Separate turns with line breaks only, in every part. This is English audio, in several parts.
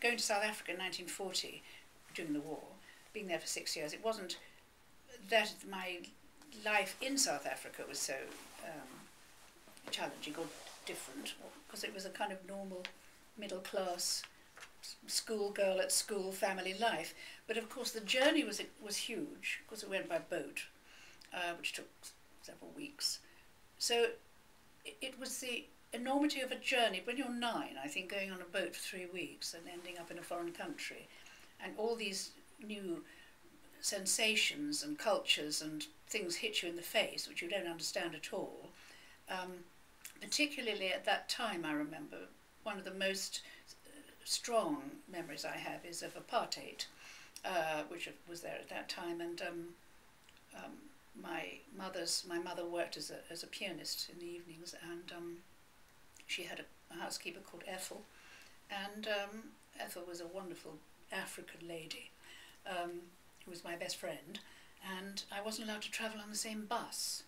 going to South Africa in 1940, during the war, being there for 6 years, it wasn't that my life in South Africa was so challenging or different, because it was a kind of normal middle class schoolgirl at school family life. But of course the journey was huge, because we went by boat, which took several weeks. So it was the enormity of a journey. When you're 9, I think, going on a boat for 3 weeks and ending up in a foreign country, and all these new sensations and cultures and things hit you in the face which you don't understand at all. Particularly at that time, I remember one of the most strong memories I have is of apartheid, which was there at that time, and my mother worked as a pianist in the evenings, and she had a housekeeper called Ethel, and Ethel was a wonderful African lady who was my best friend, and I wasn't allowed to travel on the same bus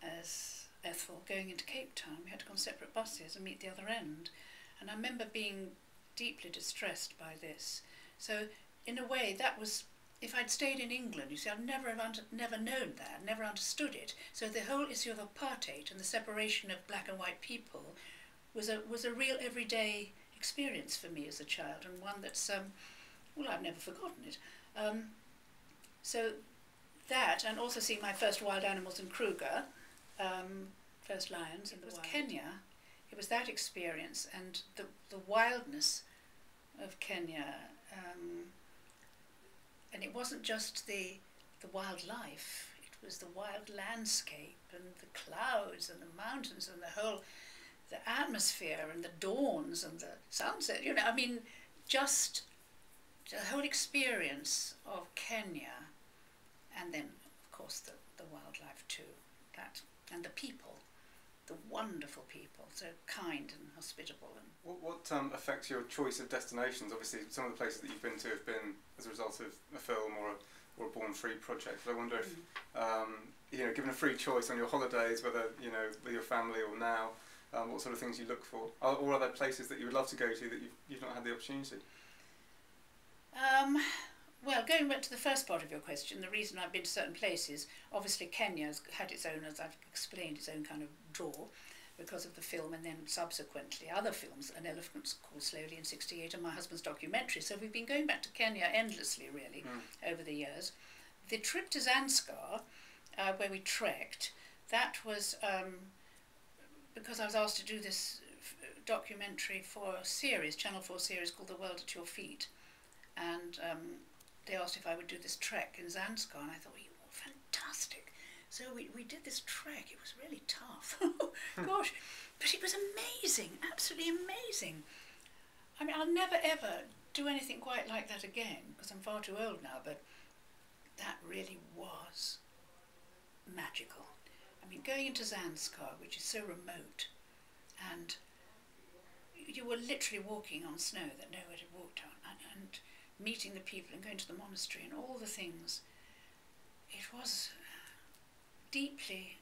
as Ethel going into Cape Town. We had to go on separate buses and meet the other end, and I remember being deeply distressed by this. So in a way that was, if I'd stayed in England, you see, I'd never known that, never understood it. So the whole issue of apartheid and the separation of black and white people was a real everyday experience for me as a child, and one that's, well, I've never forgotten it. So that, and also seeing my first wild animals in Kruger, first lions in the wild. Kenya. It was that experience and the wildness of Kenya, and it wasn't just the wildlife, it was the wild landscape and the clouds and the mountains and the atmosphere and the dawns and the sunset, you know, I mean, just the whole experience of Kenya, and then of course the wildlife too, that, and the people, the wonderful people, so kind and hospitable. And
what affects your choice of destinations? Obviously some of the places that you've been to have been as a result of a film or a Born Free project, but I wonder if, you know, given a free choice on your holidays, whether, you know, with your family or now, what sort of things you look for? Or are there places that you would love to go to that you've not had the opportunity?
Well, going back to the first part of your question, the reason I've been to certain places, obviously Kenya's had its own, as I've explained, its own kind of draw because of the film, and then subsequently other films, An Elephant Crawls Slowly in '68 and my husband's documentary. So we've been going back to Kenya endlessly, really, over the years. The trip to Zanskar, where we trekked, that was because I was asked to do this documentary for a series, Channel 4 series called The World at Your Feet. And they asked if I would do this trek in Zanskar, and I thought, oh, fantastic. So we did this trek. It was really tough. Gosh, but it was amazing, absolutely amazing. I mean, I'll never ever do anything quite like that again, because I'm far too old now, but that really was magical. I mean, going into Zanskar, which is so remote, and you were literally walking on snow that nobody had walked on, and meeting the people and going to the monastery and all the things. It was deeply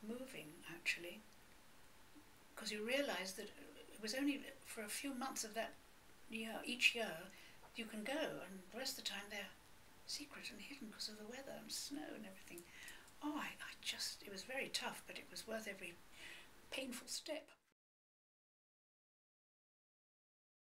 moving, actually, because you realise that it was only for a few months of that year, each year, you can go, and the rest of the time they're secret and hidden because of the weather and snow and everything. Oh, it was very tough, but it was worth every painful step.